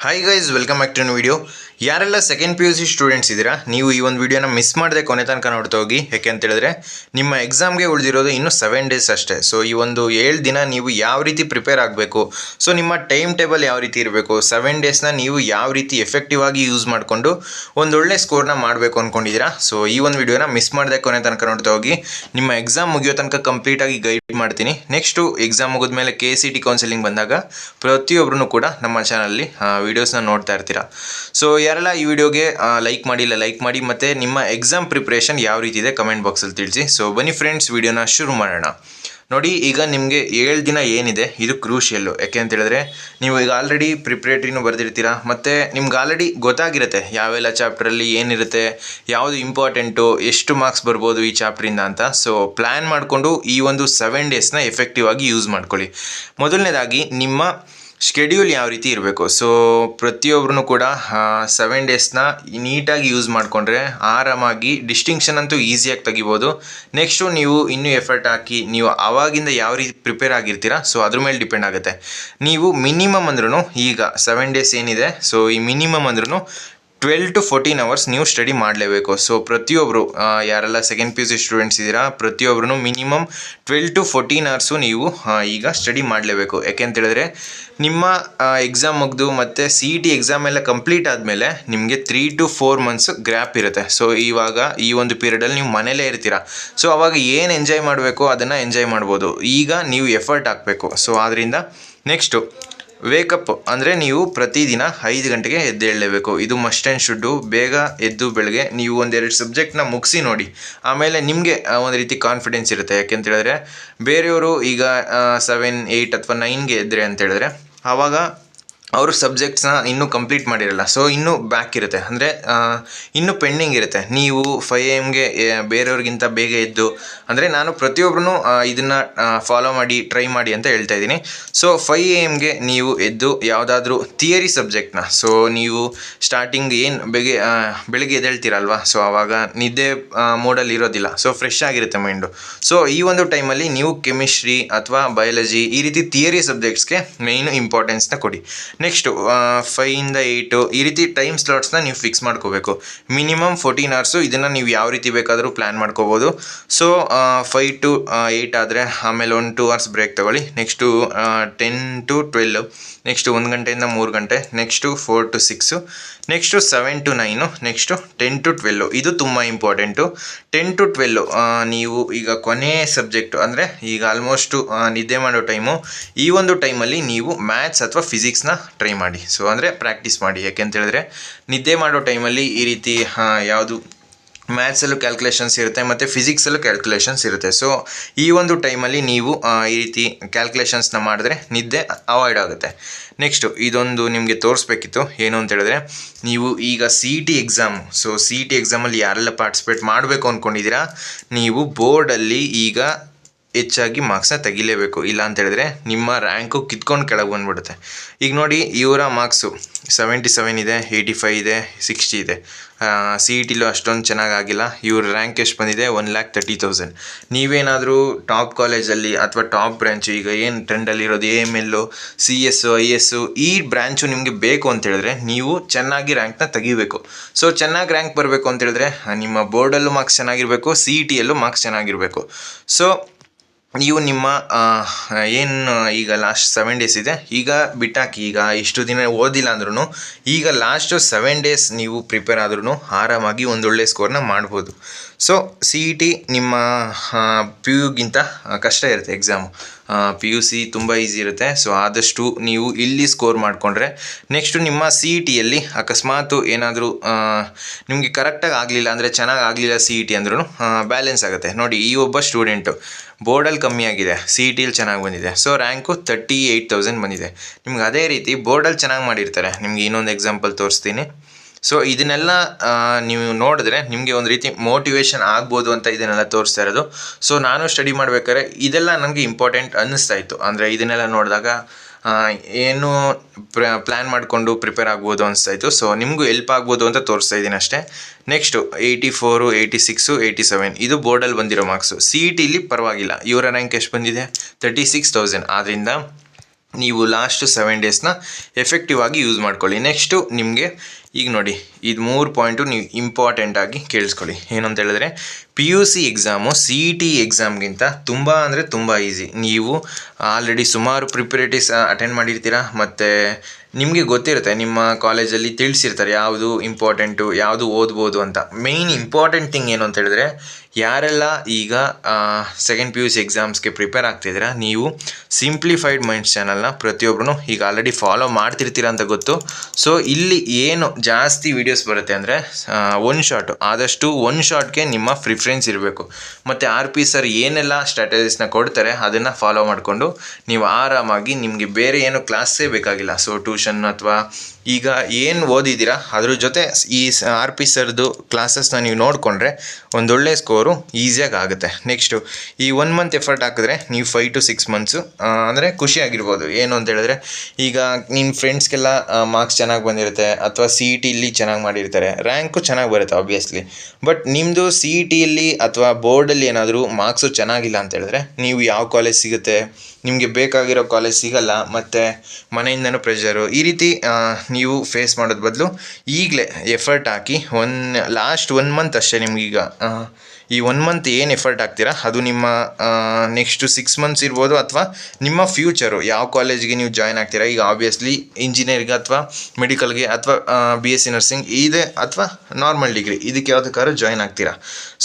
Hi guys, welcome back to new video. ಯಾರೆಲ್ಲ second P U C students ಇದ್ದೀರಾ, ನೀವು ಈ ಒಂದು ವಿಡಿಯೋನ ಮಿಸ್ ಮಾಡದೆ ಕೊನೆ ತನಕ ನೋಡ್ತಾ ಹೋಗಿ. ಯಾಕೆ ಅಂತ ಹೇಳಿದ್ರೆ ನಿಮ್ಮ ಎಕ್ಸಾಮ್ಗೆ ಉಳಿದಿರೋದು ಇನ್ನೂ 7 ಡೇಸ್ ಅಷ್ಟೇ. ಸೊ ಈ ಒಂದು 7 ದಿನ ನೀವು ಯಾವ ರೀತಿ ಪ್ರಿಪೇರ್ ಆಗಬೇಕು, ಸೊ ನಿಮ್ಮ ಟೈಮ್ ಟೇಬಲ್ ಯಾವ ರೀತಿ ಇರಬೇಕು, 7 ಡೇಸ್ನ ನೀವು ಯಾವ ರೀತಿ ಎಫೆಕ್ಟಿವ್ ಆಗಿ ಯೂಸ್ ಮಾಡಿಕೊಂಡು ಒಂದೊಳ್ಳೆ ಸ್ಕೋರ್ನ ಮಾಡಬೇಕು ಅಂದ್ಕೊಂಡಿದ್ದೀರಾ. ಸೊ ಈ ಒಂದು ವಿಡಿಯೋನ ಮಿಸ್ ಮಾಡದೆ ಕೊನೆ ತನಕ ನೋಡ್ತಾ ಹೋಗಿ. ನಿಮ್ಮ ಎಕ್ಸಾಮ್ ಮುಗಿಯೋ ತನಕ ಕಂಪ್ಲೀಟಾಗಿ ಗೈಡ್ ಮಾಡ್ತೀನಿ. ನೆಕ್ಸ್ಟು ಎಕ್ಸಾಮ್ ಮುಗಿದ್ಮೇಲೆ KCT ಕೌನ್ಸಿಲಿಂಗ್ ಬಂದಾಗ ಪ್ರತಿಯೊಬ್ಬರೂ ಕೂಡ ನಮ್ಮ ಚಾನಲ್ಲಿ ವೀಡಿಯೋಸ್ನ ನೋಡ್ತಾ ಇರ್ತೀರಾ. ಸೊ ಯಾರೆಲ್ಲ ಈ ವಿಡಿಯೋಗೆ ಲೈಕ್ ಮಾಡಿ ಮತ್ತು ನಿಮ್ಮ ಎಕ್ಸಾಮ್ ಪ್ರಿಪ್ರೇಷನ್ ಯಾವ ರೀತಿ ಇದೆ ಕಮೆಂಟ್ ಬಾಕ್ಸಲ್ಲಿ ತಿಳಿಸಿ. ಸೊ ಬನ್ನಿ ಫ್ರೆಂಡ್ಸ್, ವಿಡಿಯೋನ ಶುರು ಮಾಡೋಣ. ನೋಡಿ, ಈಗ ನಿಮಗೆ 7 ದಿನ ಏನಿದೆ ಇದು ಕ್ರೂಷಿಯಲ್ಲು. ಯಾಕೆ ಅಂತ ಹೇಳಿದ್ರೆ ನೀವು ಈಗ ಆಲ್ರೆಡಿ ಪ್ರಿಪ್ರೇಟ್ರಿನೂ ಬರೆದಿರ್ತೀರಾ, ಮತ್ತು ನಿಮ್ಗೆ ಆಲ್ರೆಡಿ ಗೊತ್ತಾಗಿರುತ್ತೆ ಯಾವೆಲ್ಲ ಚಾಪ್ಟ್ರಲ್ಲಿ ಏನಿರುತ್ತೆ, ಯಾವುದು ಇಂಪಾರ್ಟೆಂಟು, ಎಷ್ಟು ಮಾರ್ಕ್ಸ್ ಬರ್ಬೋದು ಈ ಚಾಪ್ಟ್ರಿಂದ ಅಂತ. ಸೊ ಪ್ಲ್ಯಾನ್ ಮಾಡಿಕೊಂಡು ಈ ಒಂದು 7 ಡೇಸ್ನ ಎಫೆಕ್ಟಿವ್ ಆಗಿ ಯೂಸ್ ಮಾಡ್ಕೊಳ್ಳಿ. ಮೊದಲನೇದಾಗಿ ನಿಮ್ಮ ಶೆಡ್ಯೂಲ್ ಯಾವ ರೀತಿ ಇರಬೇಕು. ಸೊ ಪ್ರತಿಯೊಬ್ಬರೂ ಕೂಡ 7 ಡೇಸ್ನ ನೀಟಾಗಿ ಯೂಸ್ ಮಾಡಿಕೊಂಡ್ರೆ ಆರಾಮಾಗಿ ಡಿಸ್ಟಿಂಕ್ಷನ್ ಅಂತೂ ಈಸಿಯಾಗಿ ತೆಗಿಬೋದು. ನೆಕ್ಸ್ಟು ನೀವು ಇನ್ನೂ ಎಫರ್ಟ್ ಹಾಕಿ ನೀವು ಆವಾಗಿಂದ ಯಾವ ರೀತಿ ಪ್ರಿಪೇರ್ ಆಗಿರ್ತೀರಾ, ಸೊ ಅದ್ರ ಮೇಲೆ ಡಿಪೆಂಡ್ ಆಗುತ್ತೆ. ನೀವು ಮಿನಿಮಮ್ ಅಂದ್ರೂ ಈಗ 7 ಡೇಸ್ ಏನಿದೆ, ಸೊ ಈ ಮಿನಿಮಮ್ ಅಂದ್ರೂ 12 to 14 ಅವರ್ಸ್ ನೀವು ಸ್ಟಡಿ ಮಾಡಲೇಬೇಕು. ಸೊ ಪ್ರತಿಯೊಬ್ಬರು ಯಾರೆಲ್ಲ second P U C students ಇದ್ದೀರಾ, ಪ್ರತಿಯೊಬ್ಬರೂ ಮಿನಿಮಮ್ 12 to 14 ಅವರ್ಸು ನೀವು ಈಗ ಸ್ಟಡಿ ಮಾಡಲೇಬೇಕು. ಯಾಕೆ ಅಂತ ಹೇಳಿದ್ರೆ ನಿಮ್ಮ ಎಕ್ಸಾಮ್ ಮುಗಿದು ಮತ್ತು CET ಎಕ್ಸಾಮ್ ಎಲ್ಲ ಕಂಪ್ಲೀಟ್ ಆದಮೇಲೆ ನಿಮಗೆ 3 to 4 months ಗ್ಯಾಪ್ ಇರುತ್ತೆ. ಸೊ ಇವಾಗ ಈ ಒಂದು ಪೀರಿಯಡಲ್ಲಿ ನೀವು ಮನೇಲೇ ಇರ್ತೀರಾ. ಸೊ ಅವಾಗ ಏನು ಎಂಜಾಯ್ ಮಾಡಬೇಕು ಅದನ್ನು ಎಂಜಾಯ್ ಮಾಡ್ಬೋದು. ಈಗ ನೀವು ಎಫರ್ಟ್ ಹಾಕಬೇಕು. ಸೊ ಆದ್ದರಿಂದ ನೆಕ್ಸ್ಟು ವೇಕಪ್ ಅಂದರೆ ನೀವು ಪ್ರತಿದಿನ 5 ಗಂಟೆಗೆ ಎದ್ದೇಳಲೇಬೇಕು. ಇದು ಮಸ್ಟ್ ಆ್ಯಂಡ್ ಶುಡ್ಡು. ಬೇಗ ಎದ್ದು ಬೆಳಗ್ಗೆ ನೀವು ಒಂದೆರಡು ಸಬ್ಜೆಕ್ಟ್ನ ಮುಗಿಸಿ ನೋಡಿ, ಆಮೇಲೆ ನಿಮಗೆ ಒಂದು ರೀತಿ ಕಾನ್ಫಿಡೆನ್ಸ್ ಇರುತ್ತೆ. ಯಾಕೆಂತ ಹೇಳಿದ್ರೆ ಬೇರೆಯವರು ಈಗ 7, 8 ಅಥವಾ 9ಗೆ ಎದ್ದರೆ ಅಂತ ಹೇಳಿದ್ರೆ ಆವಾಗ ಅವರು ಸಬ್ಜೆಕ್ಟ್ಸ್ನ ಇನ್ನೂ ಕಂಪ್ಲೀಟ್ ಮಾಡಿರಲ್ಲ. ಸೊ ಇನ್ನೂ ಬ್ಯಾಕ್ ಇರುತ್ತೆ, ಅಂದರೆ ಇನ್ನೂ ಪೆಂಡಿಂಗ್ ಇರುತ್ತೆ. ನೀವು 5 AM ಬೇರೆಯವ್ರಿಗಿಂತ ಬೇಗ ಎದ್ದು, ಅಂದರೆ ನಾನು ಪ್ರತಿಯೊಬ್ಬರೂ ಇದನ್ನು ಫಾಲೋ ಮಾಡಿ ಟ್ರೈ ಮಾಡಿ ಅಂತ ಹೇಳ್ತಾ ಇದ್ದೀನಿ. ಸೊ 5 AM ನೀವು ಎದ್ದು ಯಾವುದಾದ್ರೂ ಥಿಯರಿ ಸಬ್ಜೆಕ್ಟ್ನ, ಸೊ ನೀವು ಸ್ಟಾರ್ಟಿಂಗ್ ಏನು ಬೆಳಗ್ಗೆ ಎದ್ದೇಳ್ತೀರಲ್ವ, ಸೊ ಆವಾಗ ನಿದ್ದೆ ಮೋಡಲ್ಲಿ ಇರೋದಿಲ್ಲ. ಸೊ ಫ್ರೆಶ್ ಆಗಿರುತ್ತೆ ಮೈಂಡು. ಸೊ ಈ ಒಂದು ಟೈಮಲ್ಲಿ ನೀವು ಕೆಮಿಸ್ಟ್ರಿ ಅಥವಾ ಬಯಾಲಜಿ ಈ ರೀತಿ ಥಿಯರಿ ಸಬ್ಜೆಕ್ಟ್ಸ್ಗೆ ಮೇಯ್ನು ಇಂಪಾರ್ಟೆನ್ಸ್ನ ಕೊಡಿ. ನೆಕ್ಸ್ಟು 5 ಇಂದ 8 ಈ ರೀತಿ ಟೈಮ್ ಸ್ಲಾಟ್ಸ್ನ ನೀವು ಫಿಕ್ಸ್ ಮಾಡ್ಕೋಬೇಕು. Minimum 14 hours. ಇದನ್ನು ನೀವು ಯಾವ ರೀತಿ ಬೇಕಾದರೂ ಪ್ಲ್ಯಾನ್ ಮಾಡ್ಕೋಬೋದು. ಸೊ 5 to 8 ಆದರೆ ಆಮೇಲೆ 1-2 hours ಬ್ರೇಕ್ ತೊಗೊಳ್ಳಿ. ನೆಕ್ಸ್ಟು 10 to 12, ನೆಕ್ಸ್ಟು 1 ಗಂಟೆಯಿಂದ 3 ಗಂಟೆ, next 4 to 6, next 7 to 9, next 10 to 12. ಇದು ತುಂಬ ಇಂಪಾರ್ಟೆಂಟು. 10 to 12 ನೀವು ಈಗ ಕೊನೆ ಸಬ್ಜೆಕ್ಟು, ಅಂದರೆ ಈಗ ಆಲ್ಮೋಸ್ಟು ನಿದ್ದೆ ಮಾಡೋ ಟೈಮು. ಈ ಒಂದು ಟೈಮಲ್ಲಿ ನೀವು ಮ್ಯಾಥ್ಸ್ ಅಥವಾ ಫಿಸಿಕ್ಸ್ನ ಟ್ರೈ ಮಾಡಿ. ಸೊ ಅಂದರೆ ಪ್ರಾಕ್ಟೀಸ್ ಮಾಡಿ. ಯಾಕೆ ಅಂತ ಹೇಳಿದ್ರೆ ನಿದ್ದೆ ಮಾಡೋ ಟೈಮಲ್ಲಿ ಈ ರೀತಿ ಯಾವುದು ಮ್ಯಾಥ್ಸಲ್ಲೂ ಕ್ಯಾಲ್ಕುಲೇಷನ್ಸ್ ಇರುತ್ತೆ ಮತ್ತು ಫಿಸಿಕ್ಸಲ್ಲೂ ಕ್ಯಾಲ್ಕುಲೇಷನ್ಸ್ ಇರುತ್ತೆ. ಸೊ ಈ ಒಂದು ಟೈಮಲ್ಲಿ ನೀವು ಈ ರೀತಿ ಕ್ಯಾಲ್ಕುಲೇಷನ್ಸ್ನ ಮಾಡಿದ್ರೆ ನಿದ್ದೆ ಅವಾಯ್ಡ್ ಆಗುತ್ತೆ. ನೆಕ್ಸ್ಟು ಇದೊಂದು ನಿಮಗೆ ತೋರಿಸ್ಬೇಕಿತ್ತು, ಏನು ಅಂತ ಹೇಳಿದ್ರೆ ನೀವು ಈಗ CET ಎಕ್ಸಾಮ್, ಸೊ CET ಎಕ್ಸಾಮಲ್ಲಿ ಯಾರೆಲ್ಲ ಪಾರ್ಟಿಸಿಪೇಟ್ ಮಾಡಬೇಕು ಅಂದ್ಕೊಂಡಿದ್ದೀರಾ, ನೀವು ಬೋರ್ಡಲ್ಲಿ ಈಗ ಹೆಚ್ಚಾಗಿ ಮಾರ್ಕ್ಸ್ನ ತೆಗಿಲೇಬೇಕು. ಇಲ್ಲ ಅಂತ ಹೇಳಿದ್ರೆ ನಿಮ್ಮ ರ್ಯಾಂಕು ಕಿತ್ಕೊಂಡು ಕೆಳಗೆ ಬಂದುಬಿಡುತ್ತೆ. ಈಗ ನೋಡಿ, ಇವರ ಮಾರ್ಕ್ಸು 77 ಇದೆ, 85 ಇದೆ, 60 ಇದೆ. CETಲೂ ಅಷ್ಟೊಂದು ಚೆನ್ನಾಗಾಗಿಲ್ಲ. ಇವ್ರ ರ್ಯಾಂಕ್ ಎಷ್ಟು ಬಂದಿದೆ, 1,30,000. ನೀವೇನಾದರೂ ಟಾಪ್ ಕಾಲೇಜಲ್ಲಿ ಅಥವಾ ಟಾಪ್ ಬ್ರ್ಯಾಂಚು, ಈಗ ಏನು ಟ್ರೆಂಡಲ್ಲಿರೋದು AML, CS, IS ಈ ಬ್ರ್ಯಾಂಚು ನಿಮಗೆ ಬೇಕು ಅಂತ ಹೇಳಿದ್ರೆ ನೀವು ಚೆನ್ನಾಗಿ ರ್ಯಾಂಕ್ನ ತೆಗಿಬೇಕು. ಸೊ ಚೆನ್ನಾಗಿ ರ್ಯಾಂಕ್ ಬರಬೇಕು ಅಂತ ಹೇಳಿದ್ರೆ ನಿಮ್ಮ ಬೋರ್ಡಲ್ಲೂ ಮಾರ್ಕ್ಸ್ ಚೆನ್ನಾಗಿರಬೇಕು, CETಯಲ್ಲೂ ಮಾರ್ಕ್ಸ್ ಚೆನ್ನಾಗಿರಬೇಕು. ಸೊ ನೀವು ನಿಮ್ಮ ಏನು ಈಗ ಲಾಸ್ಟ್ 7 ಡೇಸ್ ಇದೆ, ಈಗ ಬಿಟ್ಟಾಕಿ. ಈಗ ಇಷ್ಟು ದಿನ ಓದಿಲ್ಲ ಅಂದ್ರೂ ಈಗ ಲಾಸ್ಟು 7 ಡೇಸ್ ನೀವು ಪ್ರಿಪೇರ್ ಆದ್ರೂ ಆರಾಮಾಗಿ ಒಂದೊಳ್ಳೆ ಸ್ಕೋರ್ನ ಮಾಡ್ಬೋದು. ಸೊ CET ನಿಮ್ಮ PUಗಿಂತ ಕಷ್ಟ ಇರುತ್ತೆ ಎಕ್ಸಾಮು. PUC ತುಂಬ ಈಸಿ ಇರುತ್ತೆ. ಸೊ ಆದಷ್ಟು ನೀವು ಇಲ್ಲಿ ಸ್ಕೋರ್ ಮಾಡಿಕೊಂಡ್ರೆ ನೆಕ್ಸ್ಟು ನಿಮ್ಮ CETಯಲ್ಲಿ ಅಕಸ್ಮಾತು ಏನಾದರೂ ನಿಮಗೆ ಕರೆಕ್ಟಾಗಿ ಆಗಲಿಲ್ಲ, ಅಂದರೆ ಚೆನ್ನಾಗಿ ಆಗಲಿಲ್ಲ CET ಅಂದ್ರೂ ಬ್ಯಾಲೆನ್ಸ್ ಆಗುತ್ತೆ. ನೋಡಿ, ಈ ಒಬ್ಬ ಸ್ಟೂಡೆಂಟು ಬೋರ್ಡಲ್ಲಿ ಕಮ್ಮಿ ಆಗಿದೆ, CETಯಲ್ಲಿ ಚೆನ್ನಾಗಿ ಬಂದಿದೆ. ಸೊ ರ್ಯಾಂಕು 38,000 ಬಂದಿದೆ. ನಿಮ್ಗೆ ಅದೇ ರೀತಿ ಬೋರ್ಡಲ್ಲಿ ಚೆನ್ನಾಗಿ ಮಾಡಿರ್ತಾರೆ. ನಿಮ್ಗೆ ಇನ್ನೊಂದು ಎಕ್ಸಾಂಪಲ್ ತೋರಿಸ್ತೀನಿ. ಸೊ ಇದನ್ನೆಲ್ಲ ನೀವು ನೋಡಿದ್ರೆ ನಿಮಗೆ ಒಂದು ರೀತಿ ಮೋಟಿವೇಶನ್ ಆಗ್ಬೋದು ಅಂತ ಇದನ್ನೆಲ್ಲ ತೋರಿಸ್ತಾ ಇರೋದು. ಸೊ ನಾನು ಸ್ಟಡಿ ಮಾಡ್ಬೇಕಾದ್ರೆ ಇದೆಲ್ಲ ನನಗೆ ಇಂಪಾರ್ಟೆಂಟ್ ಅನ್ನಿಸ್ತಾ ಇತ್ತು. ಅಂದರೆ ಇದನ್ನೆಲ್ಲ ನೋಡಿದಾಗ ಏನು ಪ್ಲ್ಯಾನ್ ಮಾಡಿಕೊಂಡು ಪ್ರಿಪೇರ್ ಆಗ್ಬೋದು ಅನಿಸ್ತಾಯಿತ್ತು. ಸೊ ನಿಮಗೂ ಹೆಲ್ಪ್ ಆಗ್ಬೋದು ಅಂತ ತೋರಿಸ್ತಾ ಇದ್ದೀನಿ ಅಷ್ಟೇ. ನೆಕ್ಸ್ಟು 84, 86, 87 ಇದು ಬೋರ್ಡಲ್ಲಿ ಬಂದಿರೋ ಮಾರ್ಕ್ಸು. CETಲಿ ಪರವಾಗಿಲ್ಲ. ಇವರ ರ್ಯಾಂಕ್ ಎಷ್ಟು ಬಂದಿದೆ, 36,000. ಆದ್ದರಿಂದ ನೀವು ಲಾಸ್ಟ್ 7 ಡೇಸ್ನ ಎಫೆಕ್ಟಿವ್ ಆಗಿ ಯೂಸ್ ಮಾಡ್ಕೊಳ್ಳಿ. ನೆಕ್ಸ್ಟು ನಿಮಗೆ ಈಗ ನೋಡಿ, ಇದು 3 ಪಾಯಿಂಟು ನೀವು ಇಂಪಾರ್ಟೆಂಟಾಗಿ ಕೇಳಿಸ್ಕೊಳ್ಳಿ. ಏನಂತ ಹೇಳಿದ್ರೆ, PUC ಎಕ್ಸಾಮು CET ಎಕ್ಸಾಮ್ಗಿಂತ ತುಂಬ ಅಂದರೆ ತುಂಬ ಈಸಿ. ನೀವು ಆಲ್ರೆಡಿ ಸುಮಾರು ಪ್ರಿಪರೇಟರೀಸ್ ಅಟೆಂಡ್ ಮಾಡಿರ್ತೀರ, ಮತ್ತು ನಿಮಗೆ ಗೊತ್ತಿರುತ್ತೆ, ನಿಮ್ಮ ಕಾಲೇಜಲ್ಲಿ ತಿಳಿಸಿರ್ತಾರೆ ಯಾವುದು ಇಂಪಾರ್ಟೆಂಟು, ಯಾವುದು ಓದ್ಬೋದು ಅಂತ. ಮೇಯ್ನ್ ಇಂಪಾರ್ಟೆಂಟ್ ಥಿಂಗ್ ಏನು ಅಂತ ಹೇಳಿದ್ರೆ, ಯಾರೆಲ್ಲ ಈಗ ಸೆಕೆಂಡ್ PUC ಎಕ್ಸಾಮ್ಸ್ಗೆ ಪ್ರಿಪೇರ್ ಆಗ್ತಿದ್ದೀರಾ, ನೀವು ಸಿಂಪ್ಲಿಫೈಡ್ ಮೈಂಡ್ಸ್ ಚಾನಲ್ನ ಪ್ರತಿಯೊಬ್ಬರೂ ಈಗ ಆಲ್ರೆಡಿ ಫಾಲೋ ಮಾಡ್ತಿರ್ತೀರ ಅಂತ ಗೊತ್ತು. ಸೊ ಇಲ್ಲಿ ಏನು ಜಾಸ್ತಿ ವೀಡಿಯೋಸ್ ಬರುತ್ತೆ ಅಂದರೆ ಒನ್ ಶಾಟ್, ಆದಷ್ಟು ಒನ್ ಶಾಟ್ಗೆ ನಿಮ್ಮ ಪ್ರಿಫರೆನ್ಸ್ ಇರಬೇಕು. ಮತ್ತು RP ಸರ್ ಏನೆಲ್ಲ ಸ್ಟ್ರಾಟಜಿಸ್ನ ಕೊಡ್ತಾರೆ ಅದನ್ನು ಫಾಲೋ ಮಾಡಿಕೊಂಡು ನೀವು ಆರಾಮಾಗಿ, ನಿಮಗೆ ಬೇರೆ ಏನು ಕ್ಲಾಸೇ ಬೇಕಾಗಿಲ್ಲ. ಸೊ ಟ್ಯೂಷನ್ ಅಥವಾ ಈಗ ಏನು ಓದಿದ್ದೀರಾ ಅದ್ರ ಜೊತೆ ಈ RP ಸರ್ದು ಕ್ಲಾಸಸ್ನ ನೀವು ನೋಡಿಕೊಂಡ್ರೆ ಒಂದೊಳ್ಳೆ ಸ್ಕೋರು ಈಸಿಯಾಗಿ ಆಗುತ್ತೆ. ನೆಕ್ಸ್ಟು ಈ 1 ಮಂತ್ ಎಫರ್ಟ್ ಹಾಕಿದ್ರೆ ನೀವು 5 to 6 ಮಂತ್ಸು ಅಂದರೆ ಖುಷಿಯಾಗಿರ್ಬೋದು. ಏನು ಅಂತ ಹೇಳಿದ್ರೆ, ಈಗ ನಿಮ್ಮ ಫ್ರೆಂಡ್ಸ್ಗೆಲ್ಲ ಮಾರ್ಕ್ಸ್ ಚೆನ್ನಾಗಿ ಬಂದಿರುತ್ತೆ, ಅಥವಾ CETಯಲ್ಲಿ ಚೆನ್ನಾಗಿ ಮಾಡಿರ್ತಾರೆ, ರ್ಯಾಂಕು ಚೆನ್ನಾಗಿ ಬರುತ್ತೆ ಆಬ್ವಿಯಸ್ಲಿ. ಬಟ್ ನಿಮ್ಮದು CETಯಲ್ಲಿ ಅಥವಾ ಬೋರ್ಡಲ್ಲಿ ಏನಾದರೂ ಮಾರ್ಕ್ಸು ಚೆನ್ನಾಗಿಲ್ಲ ಅಂತ ಹೇಳಿದ್ರೆ, ನೀವು ಯಾವ ಕಾಲೇಜ್ ಸಿಗುತ್ತೆ, ನಿಮಗೆ ಬೇಕಾಗಿರೋ ಕಾಲೇಜ್ ಸಿಗಲ್ಲ, ಮತ್ತು ಮನೆಯಿಂದನೂ ಪ್ರೆಷರು, ಈ ರೀತಿ ನೀವು ಫೇಸ್ ಮಾಡೋದು ಬದಲು ಈಗಲೇ ಎಫರ್ಟ್ ಹಾಕಿ ಲಾಸ್ಟ್ 1 ಮಂತ್ ಅಷ್ಟೇ ನಿಮಗೀಗ ಈ 1 ಮಂತ್ ಏನು ಎಫರ್ಟ್ ಹಾಕ್ತೀರಾ ಅದು ನಿಮ್ಮ ನೆಕ್ಸ್ಟು 6 ಮಂತ್ಸ್ ಇರ್ಬೋದು, ಅಥವಾ ನಿಮ್ಮ ಫ್ಯೂಚರು ಯಾವ ಕಾಲೇಜಿಗೆ ನೀವು ಜಾಯ್ನ್ ಆಗ್ತೀರಾ. ಈಗ ಆಬ್ವಿಯಸ್ಲಿ ಇಂಜಿನಿಯರಿಂಗ್ ಅಥವಾ ಮೆಡಿಕಲ್ಗೆ ಅಥವಾ BSc ನರ್ಸಿಂಗ್ ಇದೆ, ಅಥವಾ ನಾರ್ಮಲ್ ಡಿಗ್ರಿ, ಇದಕ್ಕೆ ಯಾವುದಕ್ಕಾದ್ರೂ ಜಾಯ್ನ್ ಆಗ್ತೀರಾ.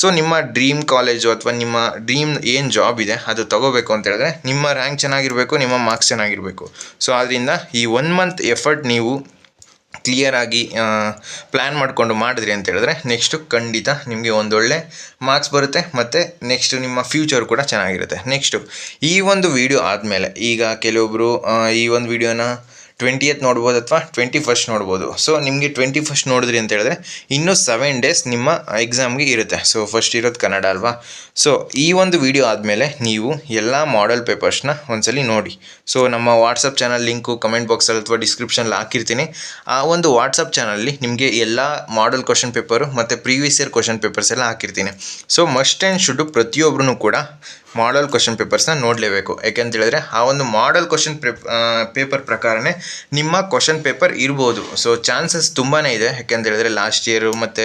ಸೊ ನಿಮ್ಮ ಡ್ರೀಮ್ ಕಾಲೇಜು ಅಥವಾ ನಿಮ್ಮ ಡ್ರೀಮ್ ಏನು ಜಾಬ್ ಇದೆ ಅದು ತೊಗೋಬೇಕು ಅಂತ ಹೇಳಿದ್ರೆ ನಿಮ್ಮ ರ್ಯಾಂಕ್ ಚೆನ್ನಾಗಿರಬೇಕು, ನಿಮ್ಮ ಮಾರ್ಕ್ಸ್ ಚೆನ್ನಾಗಿರಬೇಕು. ಸೊ ಆದ್ದರಿಂದ ಈ 1 ಮಂತ್ ಎಫರ್ಟ್ ನೀವು ಕ್ಲಿಯರಾಗಿ ಪ್ಲ್ಯಾನ್ ಮಾಡಿಕೊಂಡು ಮಾಡಿದ್ರಿ ಅಂತ ಹೇಳಿದ್ರೆ ನೆಕ್ಸ್ಟು ಖಂಡಿತ ನಿಮಗೆ ಒಂದೊಳ್ಳೆ ಮಾರ್ಕ್ಸ್ ಬರುತ್ತೆ, ಮತ್ತು ನೆಕ್ಸ್ಟು ನಿಮ್ಮ ಫ್ಯೂಚರ್ ಕೂಡ ಚೆನ್ನಾಗಿರುತ್ತೆ. ನೆಕ್ಸ್ಟು ಈ ಒಂದು ವಿಡಿಯೋ ಆದಮೇಲೆ ಈಗ ಕೆಲವೊಬ್ಬರು ಈ ಒಂದು ವಿಡಿಯೋನ 20th ನೋಡ್ಬೋದು ಅಥವಾ 21st ನೋಡ್ಬೋದು. ಸೊ ನಿಮಗೆ 21st ನೋಡಿದ್ರಿ ಅಂತ ಹೇಳಿದ್ರೆ ಇನ್ನೂ 7 ಡೇಸ್ ನಿಮ್ಮ ಎಕ್ಸಾಮ್ಗೆ ಇರುತ್ತೆ. ಸೊ ಫಸ್ಟ್ ಇರೋದು ಕನ್ನಡ ಅಲ್ವಾ. ಸೊ ಈ ಒಂದು ವಿಡಿಯೋ ಆದಮೇಲೆ ನೀವು ಎಲ್ಲ ಮಾಡೆಲ್ ಪೇಪರ್ಸ್ನ ಒಂದ್ಸಲಿ ನೋಡಿ. ಸೊ ನಮ್ಮ ವಾಟ್ಸಪ್ ಚಾನಲ್ ಲಿಂಕು ಕಮೆಂಟ್ ಬಾಕ್ಸಲ್ಲಿ ಅಥವಾ ಡಿಸ್ಕ್ರಿಪ್ಷನಲ್ಲಿ ಹಾಕಿರ್ತೀನಿ. ಆ ಒಂದು ವಾಟ್ಸಪ್ ಚಾನಲಲ್ಲಿ ನಿಮಗೆ ಎಲ್ಲ ಮಾಡೆಲ್ ಕ್ವಶನ್ ಪೇಪರು ಮತ್ತು ಪ್ರೀವಿಯಸ್ ಇಯರ್ ಕ್ವಶನ್ ಪೇಪರ್ಸ್ ಎಲ್ಲ ಹಾಕಿರ್ತೀನಿ. ಸೊ ಮಸ್ಟ್ ಆ್ಯಂಡ್ ಶುಡ್ಡು ಪ್ರತಿಯೊಬ್ಬರೂ ಕೂಡ ಮಾಡೆಲ್ ಕ್ವಶನ್ ಪೇಪರ್ಸ್ನ ನೋಡಲೇಬೇಕು. ಯಾಕೆಂತೇಳಿದ್ರೆ ಆ ಒಂದು ಮಾಡೆಲ್ ಕ್ವಶನ್ ಪೇಪರ್ ಪ್ರಕಾರನೇ ನಿಮ್ಮ ಕ್ವಶನ್ ಪೇಪರ್ ಇರ್ಬೋದು. ಸೊ ಚಾನ್ಸಸ್ ತುಂಬಾ ಇದೆ, ಯಾಕೆಂತೇಳಿದ್ರೆ ಲಾಸ್ಟ್ ಇಯರು ಮತ್ತು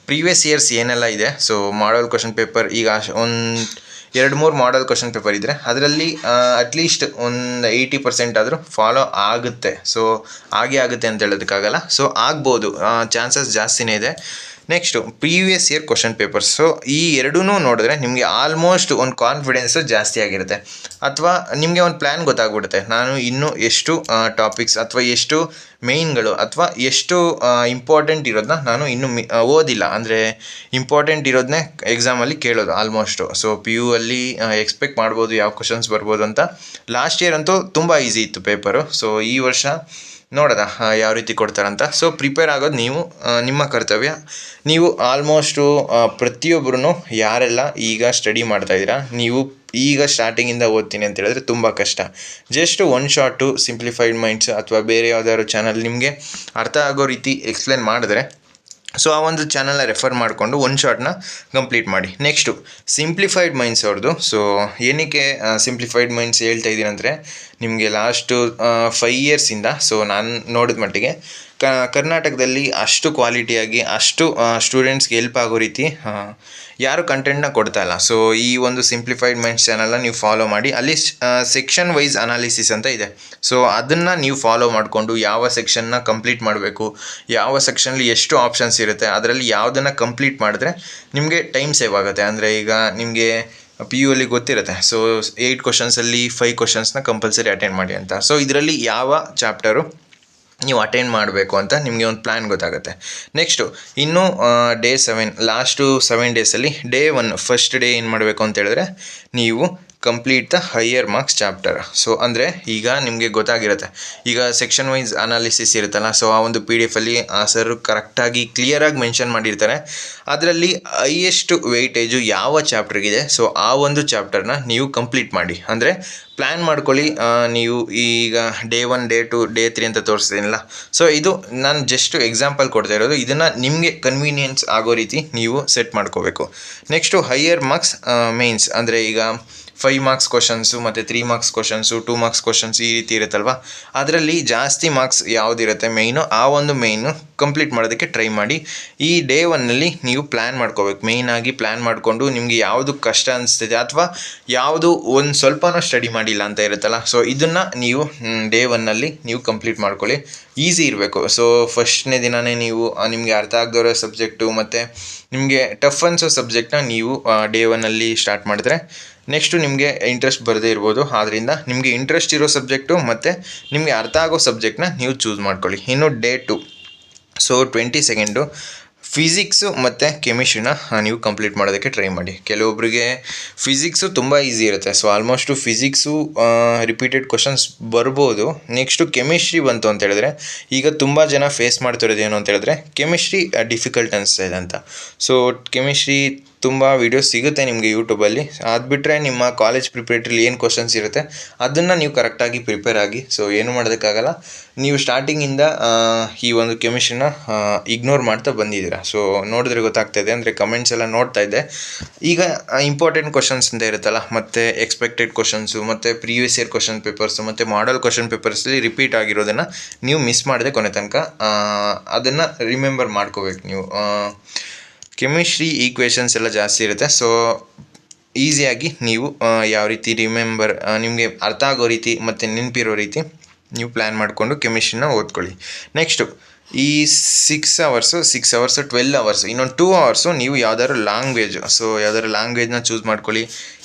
ಪ್ರೀವಿಯಸ್ ಇಯರ್ಸ್ ಏನೆಲ್ಲ ಇದೆ. ಸೊ ಮಾಡೆಲ್ ಕ್ವಶನ್ ಪೇಪರ್ ಈಗ ಒಂದು 2-3 ಮಾಡೆಲ್ ಕ್ವಶನ್ ಪೇಪರ್ ಇದ್ದರೆ ಅದರಲ್ಲಿ ಅಟ್ಲೀಸ್ಟ್ ಒಂದು 80% ಆದರೂ ಫಾಲೋ ಆಗುತ್ತೆ. ಸೊ ಹಾಗೆ ಆಗುತ್ತೆ ಅಂತ ಹೇಳೋದಕ್ಕಾಗಲ್ಲ, ಸೊ ಆಗ್ಬೋದು, ಚಾನ್ಸಸ್ ಜಾಸ್ತಿನೇ ಇದೆ. Next previous year question papers. So ಈ ಎರಡೂ ನೋಡಿದ್ರೆ ನಿಮಗೆ ಆಲ್ಮೋಸ್ಟ್ ಒಂದು ಕಾನ್ಫಿಡೆನ್ಸು ಜಾಸ್ತಿ ಆಗಿರುತ್ತೆ, ಅಥವಾ ನಿಮಗೆ ಒಂದು ಪ್ಲ್ಯಾನ್ ಗೊತ್ತಾಗ್ಬಿಡುತ್ತೆ, ನಾನು ಇನ್ನೂ ಎಷ್ಟು ಟಾಪಿಕ್ಸ್ ಅಥವಾ ಎಷ್ಟು ಮೇಯ್ನ್ಗಳು ಅಥವಾ ಎಷ್ಟು ಇಂಪಾರ್ಟೆಂಟ್ ಇರೋದನ್ನ ನಾನು ಇನ್ನೂ ಓದಿಲ್ಲ, ಅಂದರೆ ಇಂಪಾರ್ಟೆಂಟ್ ಇರೋದನ್ನೇ ಎಕ್ಸಾಮಲ್ಲಿ ಕೇಳೋದು ಆಲ್ಮೋಸ್ಟು. ಸೊ PU ಅಲ್ಲಿ ಎಕ್ಸ್ಪೆಕ್ಟ್ ಮಾಡ್ಬೋದು ಯಾವ ಕ್ವಶನ್ಸ್ ಬರ್ಬೋದು ಅಂತ. ಲಾಸ್ಟ್ ಇಯರ್ ಅಂತೂ ತುಂಬ ಈಸಿ ಇತ್ತು ಪೇಪರು. ಸೊ ಈ ವರ್ಷ ನೋಡೋದ ಯಾವ ರೀತಿ ಕೊಡ್ತಾರಂತ. ಸೊ ಪ್ರಿಪೇರ್ ಆಗೋದು ನೀವು ನಿಮ್ಮ ಕರ್ತವ್ಯ. ನೀವು ಆಲ್ಮೋಸ್ಟು ಪ್ರತಿಯೊಬ್ಬರೂ ಯಾರೆಲ್ಲ ಈಗ ಸ್ಟಡಿ ಮಾಡ್ತಾಯಿದ್ದೀರಾ, ನೀವು ಈಗ ಸ್ಟಾರ್ಟಿಂಗಿಂದ ಓದ್ತೀನಿ ಅಂತ ಹೇಳಿದ್ರೆ ತುಂಬ ಕಷ್ಟ. Just one shot simplified minds ಅಥವಾ ಬೇರೆ ಯಾವುದಾದ್ರು ಚಾನಲ್ ನಿಮಗೆ ಅರ್ಥ ಆಗೋ ರೀತಿ ಎಕ್ಸ್ಪ್ಲೇನ್ ಮಾಡಿದ್ರೆ, ಸೊ ಆ ಒಂದು ಚಾನಲ್ನ ರೆಫರ್ ಮಾಡಿಕೊಂಡು ಒನ್ ಶಾಟ್ನ ಕಂಪ್ಲೀಟ್ ಮಾಡಿ. ನೆಕ್ಸ್ಟು ಸಿಂಪ್ಲಿಫೈಡ್ ಮೈಂಡ್ಸ್ ಅವ್ರದ್ದು. ಸೊ ಏನಕ್ಕೆ ಸಿಂಪ್ಲಿಫೈಡ್ ಮೈಂಡ್ಸ್ ಹೇಳ್ತಾ ಇದ್ದೀನಿ ಅಂದರೆ, ನಿಮಗೆ ಲಾಸ್ಟು 5 ಇಯರ್ಸಿಂದ ಸೊ ನಾನು ನೋಡಿದ ಮಟ್ಟಿಗೆ ಕರ್ನಾಟಕದಲ್ಲಿ ಅಷ್ಟು ಕ್ವಾಲಿಟಿಯಾಗಿ ಅಷ್ಟು ಸ್ಟೂಡೆಂಟ್ಸ್ಗೆ ಹೆಲ್ಪ್ ಆಗೋ ರೀತಿ ಯಾರು ಕಂಟೆಂಟ್ನ ಕೊಡ್ತಾಯಿಲ್ಲ. ಸೊ ಈ ಒಂದು ಸಿಂಪ್ಲಿಫೈಡ್ ಮೈಂಡ್ಸ್ ಚಾನಲ್ನ ನೀವು ಫಾಲೋ ಮಾಡಿ. ಅಲ್ಲಿ ಸೆಕ್ಷನ್ ವೈಸ್ ಅನಾಲಿಸಿಸ್ ಅಂತ ಇದೆ. ಸೊ ಅದನ್ನು ನೀವು ಫಾಲೋ ಮಾಡಿಕೊಂಡು ಯಾವ ಸೆಕ್ಷನ್ನ ಕಂಪ್ಲೀಟ್ ಮಾಡಬೇಕು, ಯಾವ ಸೆಕ್ಷನಲ್ಲಿ ಎಷ್ಟು ಆಪ್ಷನ್ಸ್ ಇರುತ್ತೆ, ಅದರಲ್ಲಿ ಯಾವುದನ್ನು ಕಂಪ್ಲೀಟ್ ಮಾಡಿದ್ರೆ ನಿಮಗೆ ಟೈಮ್ ಸೇವ್ ಆಗುತ್ತೆ. ಅಂದರೆ ಈಗ ನಿಮಗೆ PU ಅಲ್ಲಿ ಗೊತ್ತಿರುತ್ತೆ, ಸೊ 8 ಕ್ವಶನ್ಸಲ್ಲಿ 5 ಕ್ವಶನ್ಸ್ನ ಕಂಪಲ್ಸರಿ ಅಟೆಂಡ್ ಮಾಡಿ ಅಂತ. ಸೊ ಇದರಲ್ಲಿ ಯಾವ ಚಾಪ್ಟರು ನೀವು ಅಟೆಂಡ್ ಮಾಡಬೇಕು ಅಂತ ನಿಮಗೆ ಒಂದು ಪ್ಲ್ಯಾನ್ ಗೊತ್ತಾಗುತ್ತೆ. ನೆಕ್ಸ್ಟು ಇನ್ನು ಡೇ 7 ಲಾಸ್ಟು 7 ಡೇಸಲ್ಲಿ ಡೇ 1 ಫಸ್ಟ್ ಡೇ ಏನು ಮಾಡಬೇಕು ಅಂತ ಹೇಳಿದ್ರೆ, ನೀವು complete the higher marks chapter. So ಅಂದರೆ ಈಗ ನಿಮಗೆ ಗೊತ್ತಾಗಿರುತ್ತೆ, ಈಗ ಸೆಕ್ಷನ್ ವೈಸ್ ಅನಾಲಿಸಿಸ್ ಇರುತ್ತಲ್ಲ, ಸೊ ಆ ಒಂದು PDF ಅಲ್ಲಿ ಆ ಸರ್ ಕರೆಕ್ಟಾಗಿ ಕ್ಲಿಯರಾಗಿ ಮೆನ್ಷನ್ ಮಾಡಿರ್ತಾರೆ. ಅದರಲ್ಲಿ ಹೈಯೆಸ್ಟ್ ವೆಯ್ಟೇಜು ಯಾವ ಚಾಪ್ಟರ್ಗಿದೆ, ಸೊ ಆ ಒಂದು ಚಾಪ್ಟರ್ನ ನೀವು ಕಂಪ್ಲೀಟ್ ಮಾಡಿ. ಅಂದರೆ ಪ್ಲ್ಯಾನ್ ಮಾಡ್ಕೊಳ್ಳಿ. ನೀವು ಈಗ ಡೇ 1 ಡೇ 2 ಡೇ 3 ಅಂತ ತೋರಿಸ್ತೀನಿಲ್ಲ, ಸೊ ಇದು ನಾನು ಜಸ್ಟ್ ಎಕ್ಸಾಂಪಲ್ ಕೊಡ್ತಾ ಇರೋದು. ಇದನ್ನು ನಿಮಗೆ ಕನ್ವೀನಿಯನ್ಸ್ ಆಗೋ ರೀತಿ ನೀವು ಸೆಟ್ ಮಾಡ್ಕೋಬೇಕು. ನೆಕ್ಸ್ಟು ಹೈಯರ್ ಮಾರ್ಕ್ಸ್ ಮೇನ್ಸ್, ಅಂದರೆ ಈಗ 5 ಮಾರ್ಕ್ಸ್ ಕ್ವಶನ್ಸು ಮತ್ತು 3 ಮಾರ್ಕ್ಸ್ ಕ್ವಶನ್ಸು 2 ಮಾರ್ಕ್ಸ್ ಕ್ವಶನ್ಸ್ ಈ ರೀತಿ ಇರುತ್ತಲ್ವ. ಅದರಲ್ಲಿ ಜಾಸ್ತಿ ಮಾರ್ಕ್ಸ್ ಯಾವುದಿರುತ್ತೆ ಮೇಯ್ನು, ಆ ಒಂದು ಮೇಯ್ನು ಕಂಪ್ಲೀಟ್ ಮಾಡೋದಕ್ಕೆ ಟ್ರೈ ಮಾಡಿ. ಈ ಡೇ ಒನ್ನಲ್ಲಿ ನೀವು ಪ್ಲ್ಯಾನ್ ಮಾಡ್ಕೋಬೇಕು. ಮೇಯ್ನಾಗಿ ಪ್ಲ್ಯಾನ್ ಮಾಡಿಕೊಂಡು ನಿಮಗೆ ಯಾವುದು ಕಷ್ಟ ಅನಿಸ್ತಿದೆ ಅಥವಾ ಯಾವುದು ಒಂದು ಸ್ವಲ್ಪನೂ ಸ್ಟಡಿ ಮಾಡಿಲ್ಲ ಅಂತ ಇರುತ್ತಲ್ಲ, ಸೊ ಇದನ್ನು ನೀವು ಡೇ ಒನ್ನಲ್ಲಿ ನೀವು ಕಂಪ್ಲೀಟ್ ಮಾಡ್ಕೊಳ್ಳಿ. ಈಸಿ ಇರಬೇಕು. ಸೊ ಫಸ್ಟ್ನೇ ದಿನವೇ ನೀವು ನಿಮಗೆ ಅರ್ಥ ಆಗದಿರೋ ಸಬ್ಜೆಕ್ಟು ಮತ್ತು ನಿಮಗೆ ಟಫ್ ಅನಿಸೋ ಸಬ್ಜೆಕ್ಟ್ನ ನೀವು ಡೇ ಒನ್ನಲ್ಲಿ ಸ್ಟಾರ್ಟ್ ಮಾಡಿದ್ರೆ ನೆಕ್ಸ್ಟು ನಿಮಗೆ ಇಂಟ್ರೆಸ್ಟ್ ಬರದೇ ಇರ್ಬೋದು. ಆದ್ದರಿಂದ ನಿಮಗೆ ಇಂಟ್ರೆಸ್ಟ್ ಇರೋ ಸಬ್ಜೆಕ್ಟು ಮತ್ತು ನಿಮಗೆ ಅರ್ಥ ಆಗೋ ಸಬ್ಜೆಕ್ಟ್ನ ನೀವು ಚೂಸ್ ಮಾಡ್ಕೊಳ್ಳಿ. ಇನ್ನು ಡೇ 2, ಸೊ 22 ಫಿಸಿಕ್ಸು ಮತ್ತು ಕೆಮಿಸ್ಟ್ರಿನ ನೀವು ಕಂಪ್ಲೀಟ್ ಮಾಡೋದಕ್ಕೆ ಟ್ರೈ ಮಾಡಿ. ಕೆಲವೊಬ್ಬರಿಗೆ ಫಿಸಿಕ್ಸು ತುಂಬ ಈಸಿ ಇರುತ್ತೆ. So almost physics repeated questions ಬರ್ಬೋದು. ನೆಕ್ಸ್ಟು ಕೆಮಿಸ್ಟ್ರಿ ಬಂತು ಅಂತ ಹೇಳಿದ್ರೆ ಈಗ ತುಂಬ ಜನ ಫೇಸ್ ಮಾಡ್ತಿರೋದು ಏನು ಅಂತ ಹೇಳಿದ್ರೆ ಕೆಮಿಸ್ಟ್ರಿ ಡಿಫಿಕಲ್ಟ್ ಅನಿಸ್ತಾ ಇದೆ ಅಂತ. ಸೊ ಕೆಮಿಸ್ಟ್ರಿ ತುಂಬ ವೀಡಿಯೋಸ್ ಸಿಗುತ್ತೆ ನಿಮಗೆ ಯೂಟ್ಯೂಬಲ್ಲಿ. ಅದು ಬಿಟ್ಟರೆ ನಿಮ್ಮ ಕಾಲೇಜ್ ಪ್ರಿಪ್ರೇಟ್ರಲ್ಲಿ ಏನು ಕ್ವಶನ್ಸ್ ಇರುತ್ತೆ ಅದನ್ನು ನೀವು ಕರೆಕ್ಟಾಗಿ ಪ್ರಿಪೇರ್ ಆಗಿ. ಸೊ ಏನು ಮಾಡೋದಕ್ಕಾಗಲ್ಲ, ನೀವು ಸ್ಟಾರ್ಟಿಂಗಿಂದ ಈ ಒಂದು ಕೆಮಿಸ್ಟ್ರಿನ ಇಗ್ನೋರ್ ಮಾಡ್ತಾ ಬಂದಿದ್ದೀರಾ. ಸೊ ನೋಡಿದ್ರೆ ಗೊತ್ತಾಗ್ತಾಯಿದೆ, ಅಂದರೆ ಕಮೆಂಟ್ಸ್ ಎಲ್ಲ ನೋಡ್ತಾ ಇದ್ದೆ. ಈಗ ಇಂಪಾರ್ಟೆಂಟ್ ಕ್ವಶನ್ಸ್ ಅಂತ ಇರುತ್ತಲ್ಲ, ಮತ್ತು ಎಕ್ಸ್ಪೆಕ್ಟೆಡ್ ಕ್ವಶನ್ಸು ಮತ್ತು ಪ್ರೀವಿಯಸ್ ಇಯರ್ ಕ್ವಶನ್ ಪೇಪರ್ಸು ಮತ್ತು ಮಾಡಲ್ ಕ್ವಶನ್ ಪೇಪರ್ಸಲ್ಲಿ ರಿಪೀಟ್ ಆಗಿರೋದನ್ನು ನೀವು ಮಿಸ್ ಮಾಡದೆ ಕೊನೆ ತನಕ ಅದನ್ನು ರಿಮೆಂಬರ್ ಮಾಡ್ಕೋಬೇಕು ನೀವು. ಕೆಮಿಸ್ಟ್ರಿ ಈಕ್ವೇಷನ್ಸ್ ಎಲ್ಲ ಜಾಸ್ತಿ ಇರುತ್ತೆ. ಸೊ ಈಸಿಯಾಗಿ ನೀವು ಯಾವ ರೀತಿ ರಿಮೆಂಬರ್ ನಿಮಗೆ ಅರ್ಥ ಆಗೋ ರೀತಿ ಮತ್ತು ನೆನಪಿರೋ ರೀತಿ ನೀವು ಪ್ಲ್ಯಾನ್ ಮಾಡಿಕೊಂಡು ಕೆಮಿಸ್ಟ್ರಿನ ಓದ್ಕೊಳ್ಳಿ. ನೆಕ್ಸ್ಟು ಈ 6 ಅವರ್ಸು 12 ಅವರ್ಸು ಇನ್ನೊಂದು 2 ಅವರ್ಸು ನೀವು ಯಾವ್ದಾದ್ರು ಲ್ಯಾಂಗ್ವೇಜ್, ಸೊ ಯಾವ್ದಾದ್ರು ಲ್ಯಾಂಗ್ವೇಜ್ನ ಚೂಸ್ ಮಾಡ್ಕೊಳ್ಳಿ.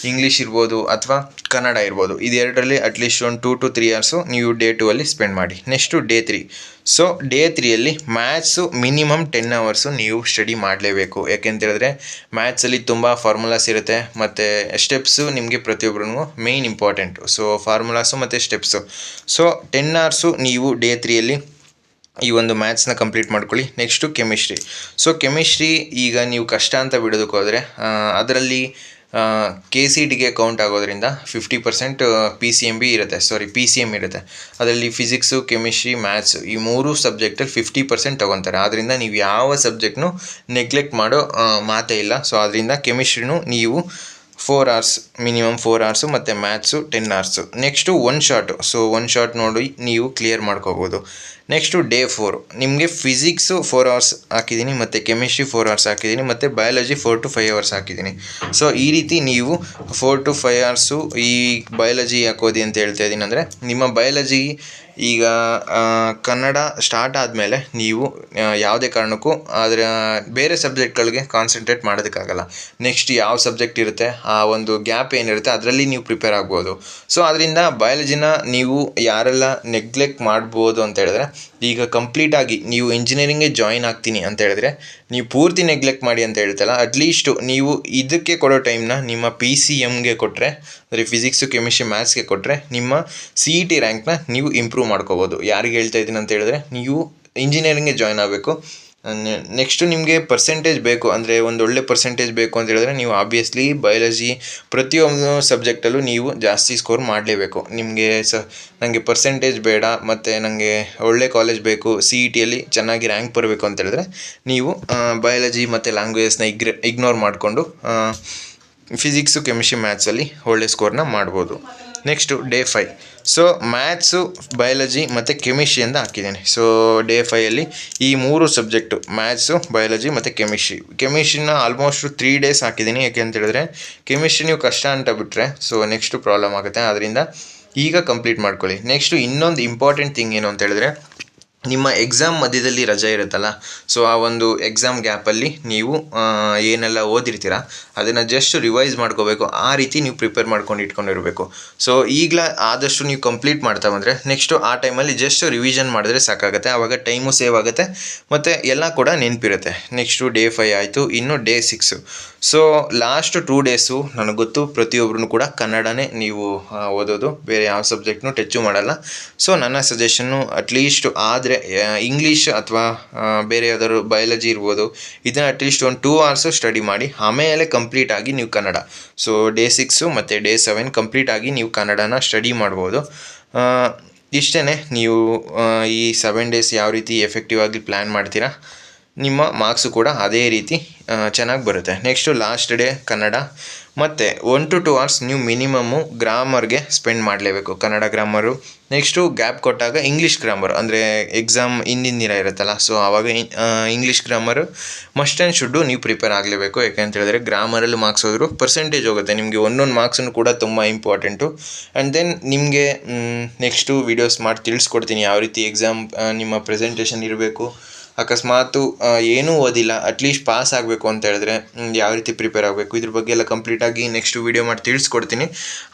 ಇಂಗ್ಲೀಷ್ ಇರ್ಬೋದು ಅಥವಾ ಕನ್ನಡ ಇರ್ಬೋದು. ಇದೆರಡರಲ್ಲಿ ಅಟ್ಲೀಸ್ಟ್ ಒಂದು 2 to 3 ಅವರ್ಸು ನೀವು ಡೇ 2ಅಲ್ಲಿ ಸ್ಪೆಂಡ್ ಮಾಡಿ. Next day 3. ಸೊ ಡೇ 3ಯಲ್ಲಿ ಮ್ಯಾಥ್ಸು ಮಿನಿಮಮ್ 10 ಅವರ್ಸು ನೀವು ಸ್ಟಡಿ ಮಾಡಲೇಬೇಕು. ಯಾಕೆಂತೇಳಿದ್ರೆ ಮ್ಯಾಥ್ಸಲ್ಲಿ ತುಂಬ ಫಾರ್ಮುಲಾಸ್ ಇರುತ್ತೆ ಮತ್ತು ಸ್ಟೆಪ್ಸು ನಿಮಗೆ ಪ್ರತಿಯೊಬ್ಬರಿಗೂ ಮೇಯ್ನ್ ಇಂಪಾರ್ಟೆಂಟು. ಸೊ ಫಾರ್ಮುಲಾಸು ಮತ್ತು ಸ್ಟೆಪ್ಸು. ಸೊ 10 ಅವರ್ಸು ನೀವು ಡೇ 3ಯಲ್ಲಿ ಈ ಒಂದು ಮ್ಯಾಥ್ಸ್ನ ಕಂಪ್ಲೀಟ್ ಮಾಡ್ಕೊಳ್ಳಿ. Next chemistry. ಸೊ ಕೆಮಿಸ್ಟ್ರಿ ಈಗ ನೀವು ಕಷ್ಟ ಅಂತ ಬಿಡೋದಕ್ಕೆ ಹೋದರೆ ಅದರಲ್ಲಿ KCETಗೆ ಕೌಂಟ್ ಆಗೋದ್ರಿಂದ 50% PCMB ಇರುತ್ತೆ, PCM ಇರುತ್ತೆ. ಅದರಲ್ಲಿ ಫಿಸಿಕ್ಸು, ಕೆಮಿಸ್ಟ್ರಿ, ಮ್ಯಾಥ್ಸು ಈ 3 ಸಬ್ಜೆಕ್ಟಲ್ಲಿ 50% ತೊಗೊತಾರೆ. ಆದ್ದರಿಂದ ನೀವು ಯಾವ ಸಬ್ಜೆಕ್ಟ್ನು ನೆಗ್ಲೆಕ್ಟ್ ಮಾಡೋ ಮಾತೇ ಇಲ್ಲ. ಸೊ ಅದರಿಂದ ಕೆಮಿಸ್ಟ್ರಿನೂ ನೀವು 4 ಅವರ್ಸ್ ಮಿನಿಮಮ್ 4 ಅವರ್ಸು ಮತ್ತು maths 10 hours. Next one short. So one short ನೋಡಿ ನೀವು ಕ್ಲಿಯರ್ ಮಾಡ್ಕೋಬೋದು. ನೆಕ್ಸ್ಟು ಡೇ 4 ನಿಮಗೆ ಫಿಸಿಕ್ಸು 4 ಅವರ್ಸ್ ಹಾಕಿದ್ದೀನಿ ಮತ್ತು ಕೆಮಿಸ್ಟ್ರಿ 4 ಅವರ್ಸ್ ಹಾಕಿದ್ದೀನಿ ಮತ್ತು ಬಯಾಲಜಿ 4 to 5 ಅವರ್ಸ್ ಹಾಕಿದ್ದೀನಿ. ಸೊ ಈ ರೀತಿ ನೀವು 4 to 5 ಅವರ್ಸು ಈ ಬಯಾಲಜಿ ಹಾಕೋದಿ ಅಂತ ಹೇಳ್ತಾ ಇದ್ದೀನಿ. ಅಂದರೆ ನಿಮ್ಮ ಬಯಾಲಜಿ ಈಗ ಕನ್ನಡ ಸ್ಟಾರ್ಟ್ ಆದಮೇಲೆ ನೀವು ಯಾವುದೇ ಕಾರಣಕ್ಕೂ ಅದರ ಬೇರೆ ಸಬ್ಜೆಕ್ಟ್ಗಳಿಗೆ ಕಾನ್ಸಂಟ್ರೇಟ್ ಮಾಡೋದಕ್ಕಾಗಲ್ಲ. ನೆಕ್ಸ್ಟ್ ಯಾವ ಸಬ್ಜೆಕ್ಟ್ ಇರುತ್ತೆ ಆ ಒಂದು ಗ್ಯಾಪ್ ಏನಿರುತ್ತೆ ಅದರಲ್ಲಿ ನೀವು ಪ್ರಿಪೇರ್ ಆಗ್ಬೋದು. ಸೊ ಅದರಿಂದ ಬಯಾಲಜಿನ ನೀವು ಯಾರೆಲ್ಲ ನೆಗ್ಲೆಕ್ಟ್ ಮಾಡ್ಬೋದು ಅಂತ ಹೇಳಿದ್ರೆ, ಈಗ ಕಂಪ್ಲೀಟಾಗಿ ನೀವು ಇಂಜಿನಿಯರಿಂಗ್ಗೆ ಜಾಯಿನ್ ಆಗ್ತೀನಿ ಅಂತ ಹೇಳಿದ್ರೆ ನೀವು ಪೂರ್ತಿ ನೆಗ್ಲೆಕ್ಟ್ ಮಾಡಿ ಅಂತ ಹೇಳ್ತಲ್ಲ, ಅಟ್ಲೀಸ್ಟು ನೀವು ಇದಕ್ಕೆ ಕೊಡೋ ಟೈಮ್ನ ನಿಮ್ಮ PCMಗೆ ಕೊಟ್ಟರೆ, ಅಂದರೆ ಫಿಸಿಕ್ಸು, ಕೆಮಿಸ್ಟ್ರಿ, ಮ್ಯಾಥ್ಸ್ಗೆ ಕೊಟ್ಟರೆ ನಿಮ್ಮ CET ರ್ಯಾಂಕ್ನ ನೀವು ಇಂಪ್ರೂವ್ ಮಾಡ್ಕೋಬೋದು. ಯಾರಿಗೆ ಹೇಳ್ತಾ ಇದ್ದೀನಿ ಅಂತ ಹೇಳಿದ್ರೆ, ನೀವು ಇಂಜಿನಿಯರಿಂಗ್ಗೆ ಜಾಯ್ನ್ ಆಗಬೇಕು. ನೆಕ್ಸ್ಟು ನಿಮಗೆ ಪರ್ಸೆಂಟೇಜ್ ಬೇಕು, ಅಂದರೆ ಒಂದು ಒಳ್ಳೆ ಪರ್ಸೆಂಟೇಜ್ ಬೇಕು ಅಂತ ಹೇಳಿದ್ರೆ ನೀವು ಆಬ್ವಿಯಸ್ಲಿ ಬಯಾಲಜಿ ಪ್ರತಿಯೊಂದು ಸಬ್ಜೆಕ್ಟಲ್ಲೂ ನೀವು ಜಾಸ್ತಿ ಸ್ಕೋರ್ ಮಾಡಲೇಬೇಕು. ನಿಮಗೆ ನನಗೆ ಪರ್ಸೆಂಟೇಜ್ ಬೇಡ ಮತ್ತು ನನಗೆ ಒಳ್ಳೆ ಕಾಲೇಜ್ ಬೇಕು, CETಯಲ್ಲಿ ಚೆನ್ನಾಗಿ ರ್ಯಾಂಕ್ ಬರಬೇಕು ಅಂತ ಹೇಳಿದ್ರೆ ನೀವು ಬಯಾಲಜಿ ಮತ್ತು ಲ್ಯಾಂಗ್ವೇಜಸ್ನ ಇಗ್ನೋರ್ ಮಾಡಿಕೊಂಡು ಫಿಸಿಕ್ಸು, ಕೆಮಿಸ್ಟ್ರಿ, ಮ್ಯಾಥ್ಸಲ್ಲಿ ಒಳ್ಳೆ ಸ್ಕೋರ್ನ ಮಾಡ್ಬೋದು. Next day 5. So maths, biology ಮತ್ತು ಕೆಮಿಸ್ಟ್ರಿ ಅಂತ ಹಾಕಿದ್ದೀನಿ. ಸೊ ಡೇ 5ಅಲ್ಲಿ ಈ 3 ಸಬ್ಜೆಕ್ಟು ಮ್ಯಾಥ್ಸು, ಬಯಾಲಜಿ ಮತ್ತು ಕೆಮಿಸ್ಟ್ರಿನ ಆಲ್ಮೋಸ್ಟ್ 3 ಡೇಸ್ ಹಾಕಿದ್ದೀನಿ. ಯಾಕೆ ಅಂತ ಹೇಳಿದ್ರೆ ಕೆಮಿಸ್ಟ್ರಿ ನೀವು ಕಷ್ಟ ಅಂತ ಬಿಟ್ಟರೆ ಸೊ ನೆಕ್ಸ್ಟು ಪ್ರಾಬ್ಲಮ್ ಆಗುತ್ತೆ. ಅದರಿಂದ ಈಗ ಕಂಪ್ಲೀಟ್ ಮಾಡ್ಕೊಳ್ಳಿ. ನೆಕ್ಸ್ಟು ಇನ್ನೊಂದು ಇಂಪಾರ್ಟೆಂಟ್ ಥಿಂಗ್ ಏನು ಅಂತ ಹೇಳಿದ್ರೆ, ನಿಮ್ಮ ಎಕ್ಸಾಮ್ ಮಧ್ಯದಲ್ಲಿ ರಜೆ ಇರುತ್ತಲ್ಲ, ಸೊ ಆ ಒಂದು ಎಕ್ಸಾಮ್ ಗ್ಯಾಪಲ್ಲಿ ನೀವು ಏನೆಲ್ಲ ಓದಿರ್ತೀರ ಅದನ್ನು ಜಸ್ಟ್ ರಿವೈಸ್ ಮಾಡ್ಕೋಬೇಕು. ಆ ರೀತಿ ನೀವು ಪ್ರಿಪೇರ್ ಮಾಡ್ಕೊಂಡು ಇಟ್ಕೊಂಡಿರಬೇಕು. ಸೊ ಈಗಲೇ ಆದಷ್ಟು ನೀವು ಕಂಪ್ಲೀಟ್ ಮಾಡ್ತಾ ಬಂದರೆ ನೆಕ್ಸ್ಟು ಆ ಟೈಮಲ್ಲಿ ಜಸ್ಟ್ ರಿವಿಷನ್ ಮಾಡಿದ್ರೆ ಸಾಕಾಗುತ್ತೆ. ಆವಾಗ ಟೈಮು ಸೇವ್ ಆಗುತ್ತೆ ಮತ್ತು ಎಲ್ಲ ಕೂಡ ನೆನಪಿರುತ್ತೆ. ನೆಕ್ಸ್ಟು ಡೇ 5 ಆಯಿತು. ಇನ್ನು ಡೇ 6. ಸೊ ಲಾಸ್ಟ್ 2 ಡೇಸು ನನಗೆ ಗೊತ್ತು ಪ್ರತಿಯೊಬ್ಬರೂ ಕೂಡ ಕನ್ನಡನೇ ನೀವು ಓದೋದು, ಬೇರೆ ಯಾವ ಸಬ್ಜೆಕ್ಟ್ನೂ ಟಚ್ಚು ಮಾಡಲ್ಲ. ಸೊ ನನ್ನ ಸಜೆಷನ್ನು ಅಟ್ಲೀಸ್ಟ್ ಆದರೆ ಇಂಗ್ಲೀಷ್ ಅಥವಾ ಬೇರೆ ಯಾವ್ದಾದ್ರು ಬಯಾಲಜಿ ಇರ್ಬೋದು, ಇದನ್ನು ಅಟ್ಲೀಸ್ಟ್ ಒಂದು 2 ಅವರ್ಸು ಸ್ಟಡಿ ಮಾಡಿ. ಆಮೇಲೆ ಕಂಪ್ಲೀಟಾಗಿ ನೀವು ಕನ್ನಡ, ಸೊ ಡೇ 6 ಮತ್ತು ಡೇ 7 ಕಂಪ್ಲೀಟಾಗಿ ನೀವು ಕನ್ನಡನ ಸ್ಟಡಿ ಮಾಡ್ಬೋದು. ಇಷ್ಟೇ. ನೀವು ಈ 7 ಡೇಸ್ ಯಾವ ರೀತಿ ಎಫೆಕ್ಟಿವ್ ಆಗಿ ಪ್ಲ್ಯಾನ್ ಮಾಡ್ತೀರಾ, ನಿಮ್ಮ ಮಾರ್ಕ್ಸು ಕೂಡ ಅದೇ ರೀತಿ ಚೆನ್ನಾಗಿ ಬರುತ್ತೆ. ನೆಕ್ಸ್ಟು ಲಾಸ್ಟ್ ಡೇ ಕನ್ನಡ ಮತ್ತು 1 to 2 hours ನೀವು ಮಿನಿಮಮ್ಮು ಗ್ರಾಮರ್ಗೆ ಸ್ಪೆಂಡ್ ಮಾಡಲೇಬೇಕು. ಕನ್ನಡ ಗ್ರಾಮರು, ನೆಕ್ಸ್ಟು ಗ್ಯಾಪ್ ಕೊಟ್ಟಾಗ ಇಂಗ್ಲೀಷ್ ಗ್ರಾಮರ್, ಅಂದರೆ ಎಕ್ಸಾಮ್ ಹಿಂದಿನ ದಿನ ಇರುತ್ತಲ್ಲ, ಸೊ ಆವಾಗ English grammar must and should ನೀವು ಪ್ರಿಪೇರ್ ಆಗಲೇಬೇಕು. ಯಾಕೆಂತ ಹೇಳಿದ್ರೆ ಗ್ರಾಮರಲ್ಲಿ ಮಾರ್ಕ್ಸ್ ಹೋದರೂ ಪರ್ಸೆಂಟೇಜ್ ಹೋಗುತ್ತೆ ನಿಮಗೆ. ಒಂದೊಂದು ಮಾರ್ಕ್ಸನ್ನು ಕೂಡ ತುಂಬ ಇಂಪಾರ್ಟೆಂಟು. ಆ್ಯಂಡ್ ದೆನ್ ನಿಮಗೆ ನೆಕ್ಸ್ಟು ವೀಡಿಯೋಸ್ ಮಾಡಿ ತಿಳಿಸ್ಕೊಡ್ತೀನಿ ಯಾವ ರೀತಿ ಎಕ್ಸಾಮ್ ನಿಮ್ಮ ಪ್ರೆಸೆಂಟೇಷನ್ ಇರಬೇಕು. ಅಕಸ್ಮಾತು ಏನೂ ಓದಿಲ್ಲ, ಅಟ್ಲೀಸ್ಟ್ ಪಾಸ್ ಆಗಬೇಕು ಅಂತ ಹೇಳಿದ್ರೆ ಯಾವ ರೀತಿ ಪ್ರಿಪೇರ್ ಆಗಬೇಕು, ಇದ್ರ ಬಗ್ಗೆ ಎಲ್ಲ ಕಂಪ್ಲೀಟಾಗಿ ನೆಕ್ಸ್ಟ್ ವೀಡಿಯೋ ಮಾಡಿ ತಿಳಿಸ್ಕೊಡ್ತೀನಿ.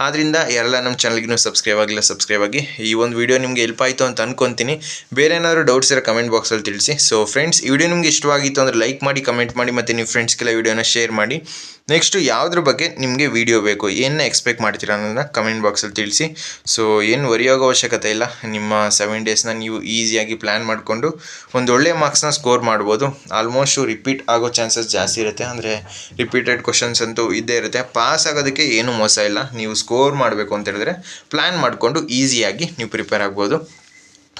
ಆದ್ದರಿಂದ ಯಾರೆಲ್ಲ ನಮ್ಮ ಚಾನಲ್ಗಿನ್ನೂ ಸಬ್ಸ್ಕ್ರೈಬ್ ಆಗಿ. ಈ ಒಂದು ವೀಡಿಯೋ ನಿಮಗೆ ಹೆಲ್ಪ್ ಆಯಿತು ಅಂತ ಅನ್ಕೊತೀನಿ. ಬೇರೆ ಏನಾದರೂ ಡೌಟ್ಸ್ ಇರೋ ಕಮೆಂಟ್ ಬಾಕ್ಸಲ್ಲಿ ತಿಳಿಸಿ. ಸೊ ಫ್ರೆಂಡ್ಸ್, ಈ ವಿಡಿಯೋ ನಿಮಗೆ ಇಷ್ಟವಾಗಿತ್ತು ಅಂದರೆ ಲೈಕ್ ಮಾಡಿ, ಕಮೆಂಟ್ ಮಾಡಿ, ಮತ್ತು ನಿಮ್ಮ ಫ್ರೆಂಡ್ಸ್ಗೆಲ್ಲ ವೀಡಿಯೋನ ಶೇರ್ ಮಾಡಿ. ನೆಕ್ಸ್ಟು ಯಾವುದ್ರ ಬಗ್ಗೆ ನಿಮಗೆ ವೀಡಿಯೋ ಬೇಕು, ಏನು ಎಕ್ಸ್ಪೆಕ್ಟ್ ಮಾಡ್ತೀರಾ ಅನ್ನೋದನ್ನ ಕಮೆಂಟ್ ಬಾಕ್ಸಲ್ಲಿ ತಿಳಿಸಿ. ಸೊ ಏನು ವರಿಯೋಗೋ ಅವಶ್ಯಕತೆ ಇಲ್ಲ. ನಿಮ್ಮ 7 ಡೇಸ್ನ ನೀವು ಈಸಿಯಾಗಿ ಪ್ಲ್ಯಾನ್ ಮಾಡಿಕೊಂಡು ಒಂದು ಒಳ್ಳೆಯ ಮಾರ್ಕ್ಸ್ನ ಸ್ಕೋರ್ ಮಾಡ್ಬೋದು. ಆಲ್ಮೋಸ್ಟು ರಿಪೀಟ್ ಆಗೋ ಚಾನ್ಸಸ್ ಜಾಸ್ತಿ ಇರುತ್ತೆ. ಅಂದರೆ ರಿಪೀಟೆಡ್ ಕ್ವಶನ್ಸ್ ಅಂತೂ ಇದ್ದೇ ಇರುತ್ತೆ. ಪಾಸ್ ಆಗೋದಕ್ಕೆ ಏನೂ ಮೋಸ ಇಲ್ಲ. ನೀವು ಸ್ಕೋರ್ ಮಾಡಬೇಕು ಅಂತ ಹೇಳಿದ್ರೆ ಪ್ಲ್ಯಾನ್ ಮಾಡಿಕೊಂಡು ಈಸಿಯಾಗಿ ನೀವು ಪ್ರಿಪೇರ್ ಆಗ್ಬೋದು.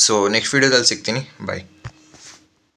ಸೊ ನೆಕ್ಸ್ಟ್ ವೀಡಿಯೋದಲ್ಲಿ ಸಿಗ್ತೀನಿ. ಬಾಯ್.